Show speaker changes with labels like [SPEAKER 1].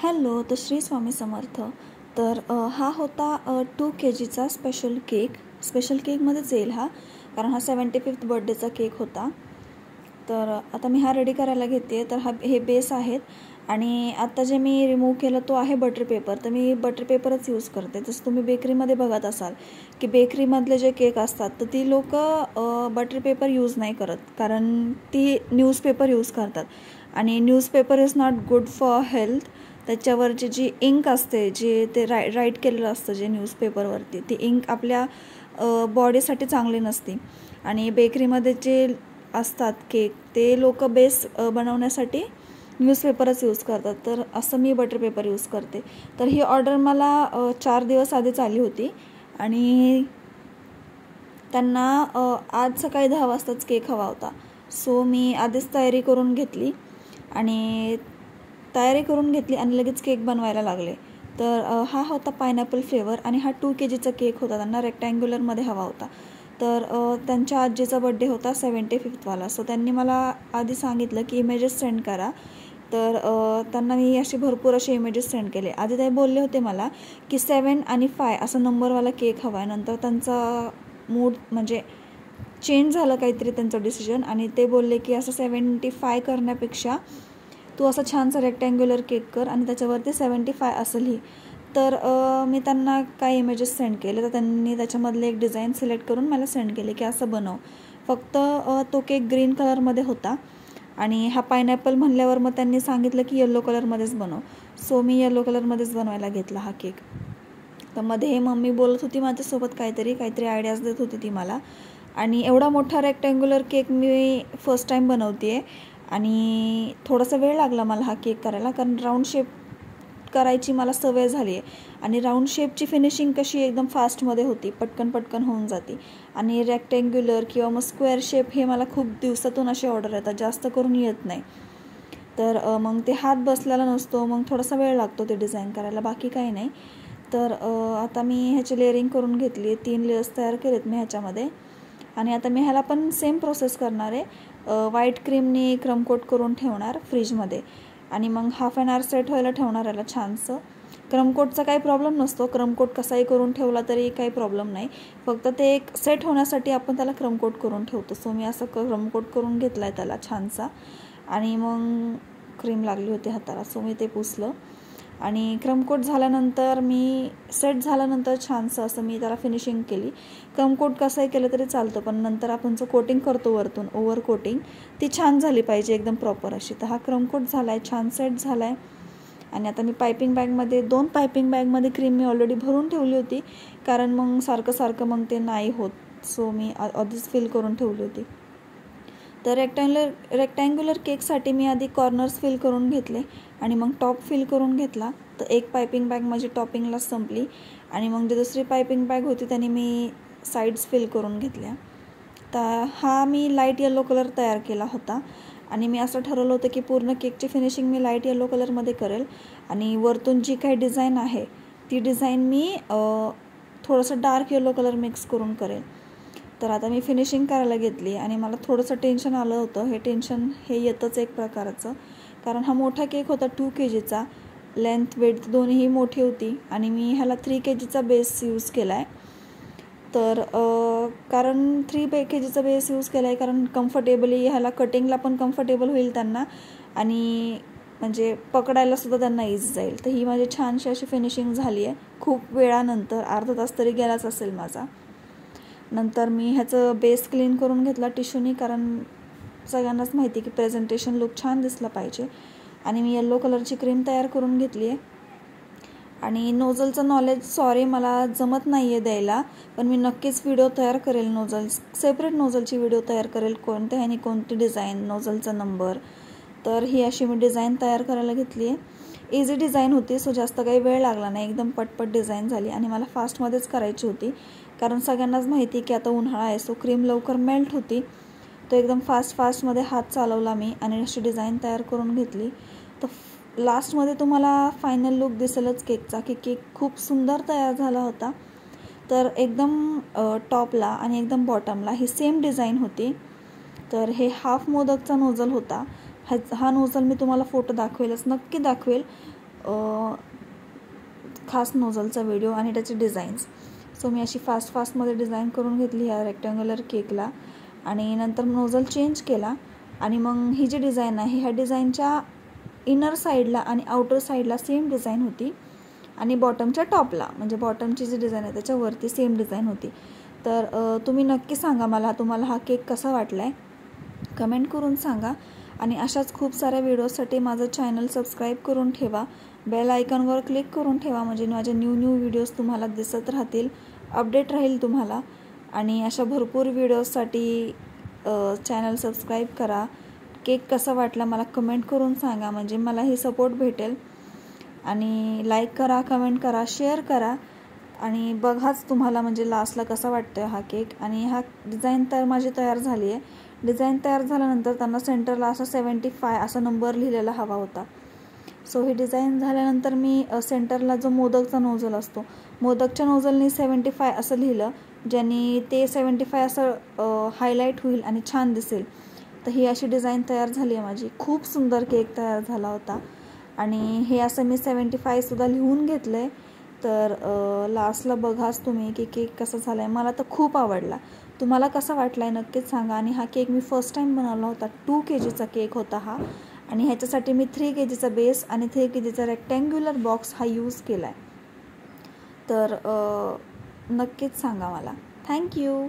[SPEAKER 1] Hello, तर श्री स्वामी समर्थ. तर हा होता 2 KGचा स्पेशल केकमध्येच येईल हा, कारण हा 75th बर्थडेचा केक होता. तर आता मी हा रेडी करायला घेते. तर हे बेस आहेत आणि आता जे मी रिमूव्ह केलं तो आहे बटर पेपर. तर मी बटर पेपरच यूज करते. जसं तुम्ही बेकरीमध्ये बघत असाल की बेकरीमधले जे केक असतात तर ती लोक बटर पेपर यूज नाही करत, कारण ती न्यूजपेपर यूज करतात आणि newspaper is not good for health. त्याच्यावरची जी इंक असते, जे ते राईट केलेलं असतं जे न्यूजपेपरवरती, ती इंक आपल्या बॉडीसाठी चांगली नसते. आणि बेकरीमध्ये जे असतात केक ते लोक बेस बनवण्यासाठी न्यूजपेपरच यूज करतात. तर असं मी बटर पेपर यूज करते. तर ही ऑर्डर मला 4 दिवस आधीच आली होती आणि त्यांना आज सकाळी 10 वाजताच केक हवा होता. सो मी आधीच तयारी करून घेतली आणि लगेच केक बनवायला लागले. तर हा होता पायनॅपल फ्लेवर आणि हा 2 KGचा केक होता. त्यांना रेक्टँग्युलरमध्ये हवा होता. तर त्यांच्या आजीचा बड्डे होता 75th सो त्यांनी मला आधी सांगितलं की इमेजेस सेंड करा. तर त्यांना मी भरपूर असे इमेजेस सेंड केले. आधी ते बोलले होते मला की 7 आणि 5 असा नंबरवाला केक हवा आहे. नंतर त्यांचा मूड म्हणजे चेंज झालं काहीतरी त्यांचं डिसिजन आणि ते बोलले की असं 75 करण्यापेक्षा तू असं छानसा रेक्टँग्युलर केक कर आणि त्याच्यावरती 75 असं लिही. तर मी त्यांना काही इमेजेस सेंड केले. तर त्यांनी त्याच्यामधले एक डिझाईन सिलेक्ट करून मला सेंड केले की असं बनव. फक्त तो केक ग्रीन कलरमध्ये होता आणि हा पायनॅपल म्हणल्यावर मग त्यांनी सांगितलं की येलो कलरमध्येच बनव. सो मी येलो कलरमध्येच बनवायला घेतला हा केक. तर मध्ये मम्मी बोलत होती माझ्यासोबत काहीतरी आयडियाज देत होती ती मला. आणि एवढा मोठा रेक्टँग्युलर केक मी फर्स्ट टाईम बनवते आहे आणि थोडासा वेळ लागला मला हा केक करायला, कारण राऊंड शेप करायची मला सवय झाली आहे आणि राऊंड शेपची फिनिशिंग कशी एकदम फास्टमध्ये होती, पटकन होऊन जाते. आणि रेक्टँग्युलर किंवा मग स्क्वेअर शेप हे मला खूप दिवसातून असे ऑर्डर येतात, जास्त करून येत नाही. तर मग ते हात बसलेला नसतो, मग थोडासा वेळ लागतो ते डिझाईन करायला, बाकी काही नाही. तर आता मी ह्याची लेअरिंग करून घेतली आहे. 3 लेयर्स तयार केलेत मी ह्याच्यामध्ये आणि आता मी ह्याला पण सेम प्रोसेस करणार आहे. व्हाईट क्रीमने क्रमकोट करून ठेवणार फ्रीजमध्ये आणि मग हाफ ॲन आवर सेट व्हायला ठेवणार याला छानसं. क्रमकोटचा काही प्रॉब्लेम नसतो, क्रमकोट कसाही करून ठेवला तरी काही प्रॉब्लेम नाही. फक्त ते एक सेट होण्यासाठी आपण त्याला क्रमकोट करून ठेवतो. सो मी असं क्रमकोट करून घेतला आहे त्याला छानसा आणि मग क्रीम लागली होती हाताला, सो मी ते पुसलं आणि क्रमकोट झाल्यानंतर सेट झाल्यानंतर छानसं असं मी त्याला फिनिशिंग केली. क्रमकोट कसंही केलं तरी चालतं, पण नंतर आपण जो कोटिंग करतो वरतून ओव्हर कोटिंग, ती छान झाली पाहिजे एकदम प्रॉपर अशी. तर हा क्रमकोट झाला आहे, छान सेट झाला आहे. आणि आता मी दोन पायपिंग बॅगमध्ये क्रीम मी ऑलरेडी भरून ठेवली होती, कारण मग सारखं मग ते नाही होत. सो मी आधीच फिल करून ठेवली होती. तर रेक्टँग्युलर केकसाठी मी आधी कॉर्नर्स फिल करून घेतले आणि मग टॉप फिल करून घेतला. तर एक पायपिंग बॅग माझी टॉपिंगला संपली आणि मग जी दुसरी पायपिंग बॅग होती त्याने मी साईड्स फिल करून घेतल्या. तर हा मी लाईट येलो कलर तयार केला होता आणि मी असं ठरवलं होतं की पूर्ण केकची फिनिशिंग मी लाईट येलो कलरमध्ये करेल आणि वरतून जी काही डिझाईन आहे ती डिझाईन मी थोडंसं डार्क येलो कलर मिक्स करून करेल. तर आता मी फिनिशिंग करायला घेतली आणि मला थोडंसं टेन्शन आलं होतं. हे टेन्शन येतंच एक प्रकारचं, कारण हा मोठा केक होता 2 KGचा, लेंथ वेथ दोन्हीही मोठी होती आणि मी ह्याला 3 KGचा बेस यूज केला आहे. तर कारण 3 KGचा बेस यूज केला आहे कारण कम्फर्टेबली ह्याला कटिंगला पण कम्फर्टेबल होईल त्यांना आणि म्हणजे पकडायलासुद्धा त्यांना इझी जाईल. तर ही माझी छानशी अशी फिनिशिंग झाली आहे खूप वेळानंतर, अर्धा तास तरी गेलाच असेल माझा. नंतर मी ह्याचं बेस क्लीन करून घेतला टिश्यूनी, कारण सगळ्यांनाच माहिती की प्रेझेंटेशन लुक छान दिसला पाहिजे. आणि मी येलो कलरची क्रीम तयार करून घेतली आहे आणि नोझलचं नॉलेज सॉरी मला जमत नाही आहे द्यायला, पण मी नक्कीच व्हिडिओ तयार करेल. सेपरेट नोझलची व्हिडिओ तयार करेल, कोणत्या ह्याने कोणती डिझाईन, नोझलचा नंबर. तर ही अशी मी डिझाईन तयार करायला घेतली आहे. इझी डिझाईन होती, सो जास्त काही वेळ लागला नाही, एकदम पटपट डिझाईन झाली आणि मला फास्टमध्येच करायची होती, कारण सगळ्यांनाच माहिती की आता उन्हाळा आहे, सो क्रीम लवकर मेल्ट होती. तो एकदम फास्टमध्ये हात चालवला मी आणि अशी डिझाईन तयार करून घेतली. तर लास्टमध्ये तुम्हाला फायनल लुक दिसेलच केकचा की केक खूप सुंदर तयार झाला होता. तर एकदम टॉपला आणि एकदम बॉटमला ही सेम डिझाईन होती. तर हे हाफ मोदकचा नोझल होता. हा नोझल मी तुम्हाला फोटो नक्की दाखवेल. खास नोझलचा व्हिडिओ आणि त्याचे डिझाईन्स. सो मी अशी फास्टमध्ये डिझाईन करून घेतली ह्या रेक्टँग्युलर केकला आणि नंतर नोझल चेंज केला आणि मग ही जी डिझाईन आहे ह्या डिझाईनच्या इनर साईडला आणि आउटर साईडला सेम डिझाईन होती आणि बॉटमच्या टॉपला म्हणजे बॉटमची जी डिझाईन आहे त्याच्यावरती सेम डिझाईन होती. तर तुम्ही नक्की सांगा मला तुम्हाला हा केक कसा वाटला आहे, कमेंट करून सांगा. आणि अशाच खूप साऱ्या व्हिडिओसाठी माझं चॅनल सबस्क्राईब करून ठेवा, बेल आयकॉनवर क्लिक करून ठेवा म्हणजे माझे न्यू व्हिडिओज तुम्हाला दिसत राहतील, अपडेट राहील तुम्हाला. आणि अशा भरपूर व्हिडिओजसाठी चॅनल सबस्क्राईब करा. केक कसा वाटला मला कमेंट करून सांगा म्हणजे मलाही सपोर्ट भेटेल. आणि लाईक करा, कमेंट करा, शेअर करा आणि बघाच तुम्हाला म्हणजे लास्टला कसा वाटतोय हा केक. आणि हा डिझाईन तर माझी तयार झाली आहे. डिझाईन तयार झाल्यानंतर त्यांना सेंटरला असा 75 असा नंबर लिहिलेला हवा होता. सो ही डिझाईन झाल्यानंतर मी सेंटरला जो मोदकचा नोझल असतो मोदकच्या नोझलनी 75 असं लिहिलं, ज्यांनी ते 75 असं हायलाईट होईल आणि छान दिसेल. तर ही अशी डिझाईन तयार झाली आहे माझी. खूप सुंदर केक तयार झाला होता आणि हे असं मी 75सुद्धा लिहून घेतलं आहे. तर लास्टला बघाच तुम्ही की केक कसा झाला आहे. मला तर खूप आवडला. तुम्हाला कसा वाटला आहे नक्कीच सांगा. आणि हा केक मी फर्स्ट टाईम बनवला होता. 2 kgचा केक होता हा आणि ह्याच्यासाठी मी 3 kgचा बेस आणि 3 kgचा रेक्टँग्युलर बॉक्स हा यूज केला आहे. तर नक्कीच सांगा मला. थँक्यू.